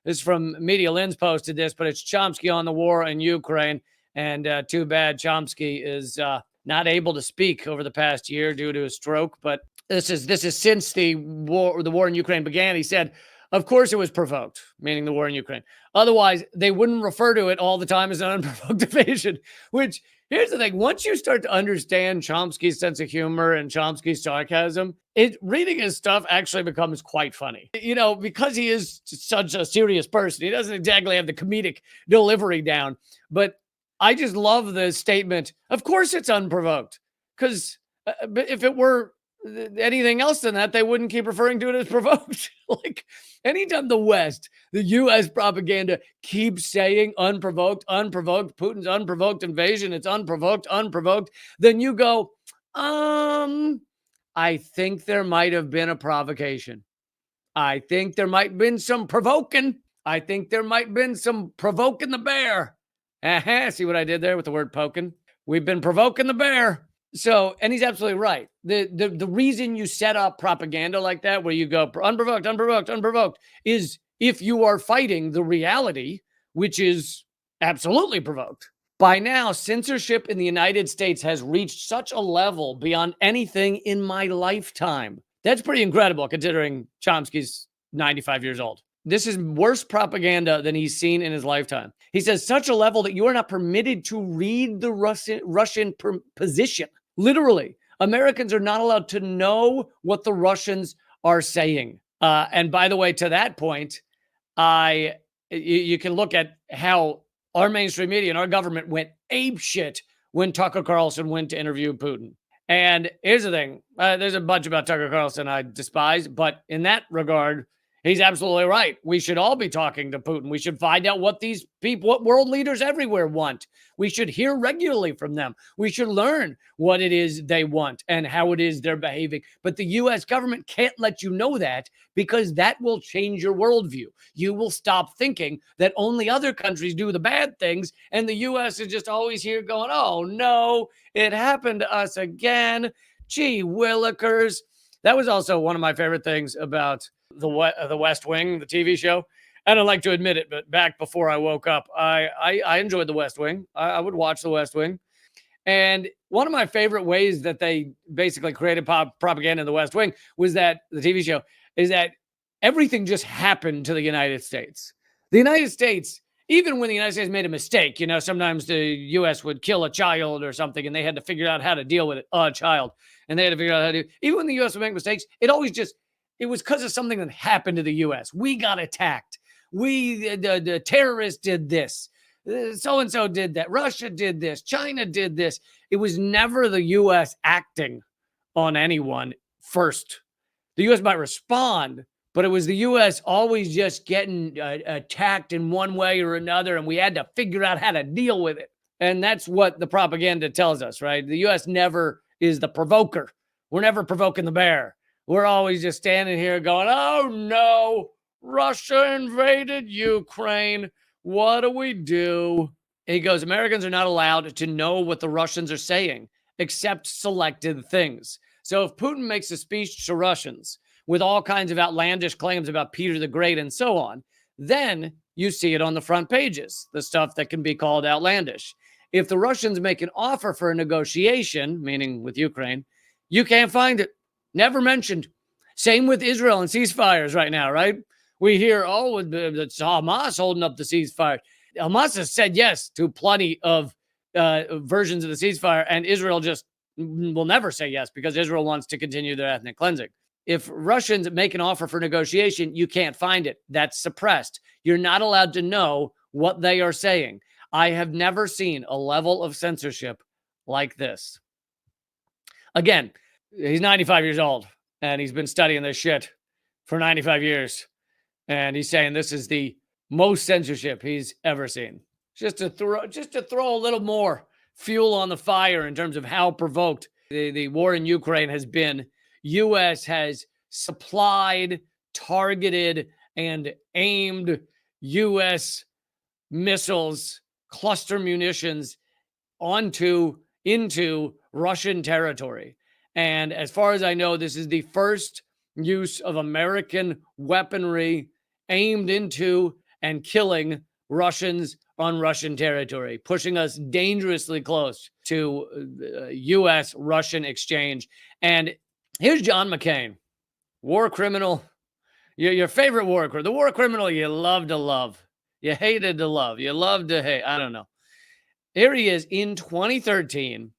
This is from Media Lens posted this, but it's Chomsky on the war in Ukraine. And too bad Chomsky is not able to speak over the past year due to a stroke. But this is since the war in Ukraine began. He said, of course it was provoked, meaning the war in Ukraine. Otherwise, they wouldn't refer to it all the time as an unprovoked invasion, which here's the thing. Once you start to understand Chomsky's sense of humor and Chomsky's sarcasm, reading his stuff actually becomes quite funny. You know, because he is such a serious person, he doesn't exactly have the comedic delivery down. But I just love the statement, of course it's unprovoked. Because if it were anything else than that, they wouldn't keep referring to it as provoked. Like, anytime the West, the U.S. propaganda keeps saying unprovoked, Putin's unprovoked invasion, it's unprovoked, then you go, I think there might have been a provocation. I think there might have been some provoking. I think there might have been some provoking the bear. See what I did there with the word poking? We've been provoking the bear. So, and he's absolutely right. The reason you set up propaganda like that, where you go unprovoked, is if you are fighting the reality, which is absolutely provoked. By now, censorship in the United States has reached such a level beyond anything in my lifetime. That's pretty incredible considering Chomsky's 95 years old. This is worse propaganda than he's seen in his lifetime. He says such a level that you are not permitted to read the Russian position. Literally, Americans are not allowed to know what the Russians are saying. And by the way, to that point, you can look at how our mainstream media and our government went apeshit when Tucker Carlson went to interview Putin. And here's the thing. There's a bunch about Tucker Carlson I despise, but in that regard, he's absolutely right. We should all be talking to Putin. We should find out what these people, what world leaders everywhere want. We should hear regularly from them. We should learn what it is they want and how it is they're behaving. But the U.S. government can't let you know that, because that will change your worldview. You will stop thinking that only other countries do the bad things, and the U.S. is just always here going, oh, no, it happened to us again. Gee willikers. That was also one of my favorite things about the West Wing, the TV show. I don't like to admit it, but back before I woke up, I enjoyed the West Wing. I would watch the West Wing. And one of my favorite ways that they basically created propaganda in the West Wing was that the TV show is that everything just happened to the United States. The United States, even when the United States made a mistake, you know, sometimes the U.S. would kill a child or something, and they had to figure out how to deal with it, a child. And they had to figure out how to do. Even when the U.S. would make mistakes, it was because of something that happened to the U.S. We got attacked. The terrorists did this. So-and-so did that. Russia did this. China did this. It was never the U.S. acting on anyone first. The U.S. might respond, but it was the U.S. always just getting attacked in one way or another, and we had to figure out how to deal with it. And that's what the propaganda tells us, right? The U.S. never is the provoker. We're never provoking the bear. We're always just standing here going, oh, no, Russia invaded Ukraine. What do we do? He goes, Americans are not allowed to know what the Russians are saying, except selected things. So if Putin makes a speech to Russians with all kinds of outlandish claims about Peter the Great and so on, then you see it on the front pages, the stuff that can be called outlandish. If the Russians make an offer for a negotiation, meaning with Ukraine, you can't find it. Never mentioned. Same with Israel and ceasefires right now, right? We hear, oh, it's Hamas holding up the ceasefire. Hamas has said yes to plenty of versions of the ceasefire, and Israel just will never say yes because Israel wants to continue their ethnic cleansing. If Russians make an offer for negotiation, you can't find it. That's suppressed. You're not allowed to know what they are saying. I have never seen a level of censorship like this. Again, he's 95 years old, and he's been studying this shit for 95 years. And he's saying this is the most censorship he's ever seen. Just to throw a little more fuel on the fire in terms of how provoked the war in Ukraine has been. U.S. has supplied, targeted, and aimed U.S. missiles, cluster munitions into Russian territory. And as far as I know, this is the first use of American weaponry aimed into and killing Russians on Russian territory, pushing us dangerously close to U.S.-Russian exchange. And here's John McCain, war criminal, your favorite war criminal, the war criminal you love to love, you hated to love, you love to hate. I don't know. Here he is in 2013,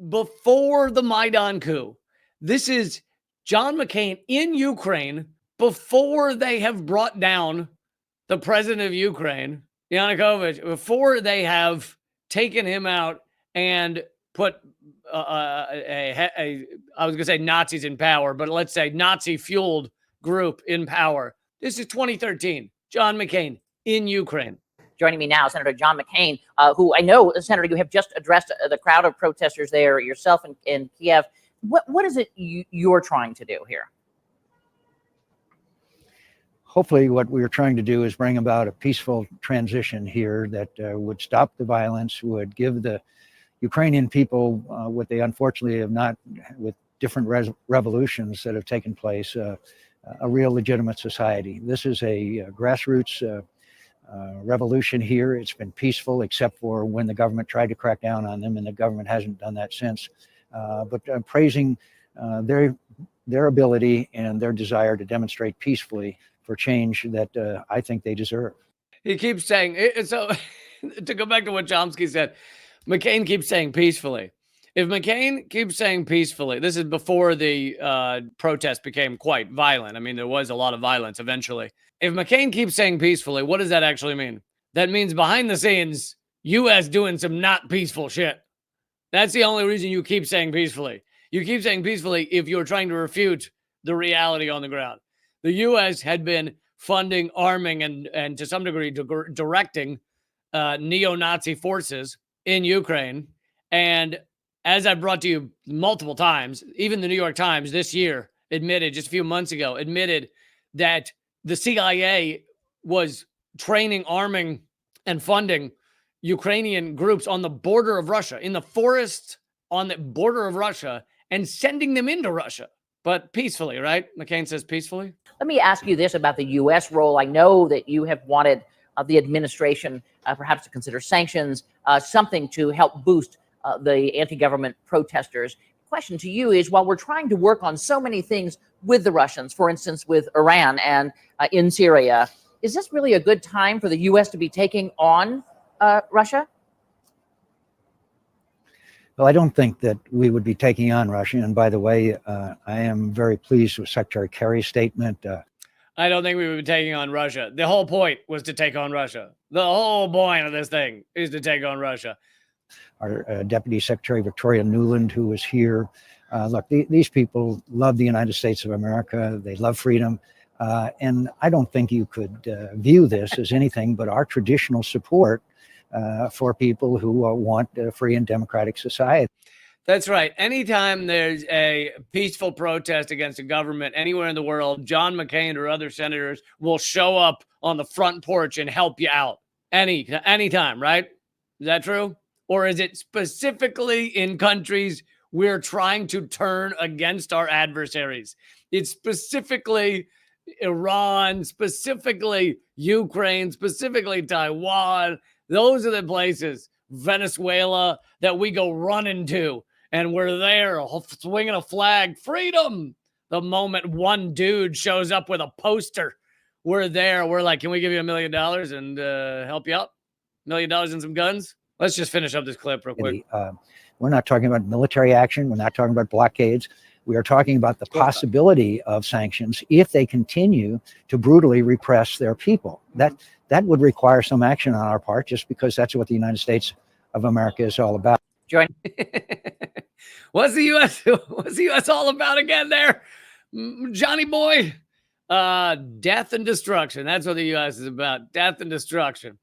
before the Maidan coup. This is John McCain in Ukraine before they have brought down the president of Ukraine, Yanukovych, before they have taken him out and put I was going to say Nazis in power, but let's say Nazi-fueled group in power. This is 2013. John McCain in Ukraine. Joining me now, Senator John McCain, who I know, Senator, you have just addressed the crowd of protesters there yourself in Kiev. What is it you're trying to do here? Hopefully what we're trying to do is bring about a peaceful transition here that would stop the violence, would give the Ukrainian people what they unfortunately have not, with different revolutions that have taken place, a real legitimate society. This is a grassroots revolution here. It's been peaceful except for when the government tried to crack down on them, and the government hasn't done that since. But praising their ability and their desire to demonstrate peacefully for change that I think they deserve. He keeps saying, so to go back to what Chomsky said, McCain keeps saying peacefully. If McCain keeps saying peacefully, this is before the protest became quite violent. I mean, there was a lot of violence eventually. If McCain keeps saying peacefully, what does that actually mean? That means behind the scenes, U.S. doing some not peaceful shit. That's the only reason you keep saying peacefully. You keep saying peacefully if you're trying to refute the reality on the ground. The U.S. had been funding, arming, and to some degree directing neo-Nazi forces in Ukraine. And as I brought to you multiple times, even the New York Times this year admitted, just a few months ago, admitted that the CIA was training, arming, and funding Ukrainian groups on the border of Russia, in the forests on the border of Russia, and sending them into Russia. But peacefully, right? McCain says peacefully. Let me ask you this about the U.S. role. I know that you have wanted the administration perhaps to consider sanctions, something to help boost the anti-government protesters. Question to you is, while we're trying to work on so many things with the Russians, for instance, with Iran and in Syria, is this really a good time for the U.S. to be taking on Russia? Well, I don't think that we would be taking on Russia. And by the way, I am very pleased with Secretary Kerry's statement. I don't think we would be taking on Russia. The whole point was to take on Russia. The whole point of this thing is to take on Russia. Our Deputy Secretary Victoria Nuland, who was here. Look, these people love the United States of America. They love freedom. And I don't think you could view this as anything but our traditional support for people who want a free and democratic society. That's right. Anytime there's a peaceful protest against a government anywhere in the world, John McCain or other senators will show up on the front porch and help you out. Anytime, right? Is that true? Or is it specifically in countries we're trying to turn against our adversaries? It's specifically Iran, specifically Ukraine, specifically Taiwan. Those are the places, Venezuela, that we go running to. And we're there swinging a flag, freedom. The moment one dude shows up with a poster, we're there. We're like, can we give you $1 million and help you out? $1 million and some guns? Let's just finish up this clip real quick. We're not talking about military action. We're not talking about blockades. We are talking about the possibility of sanctions if they continue to brutally repress their people. That would require some action on our part, just because that's what the United States of America is all about. Join. What's the U.S. all about again there, Johnny boy? Death and destruction. That's what the U.S. is about. Death and destruction.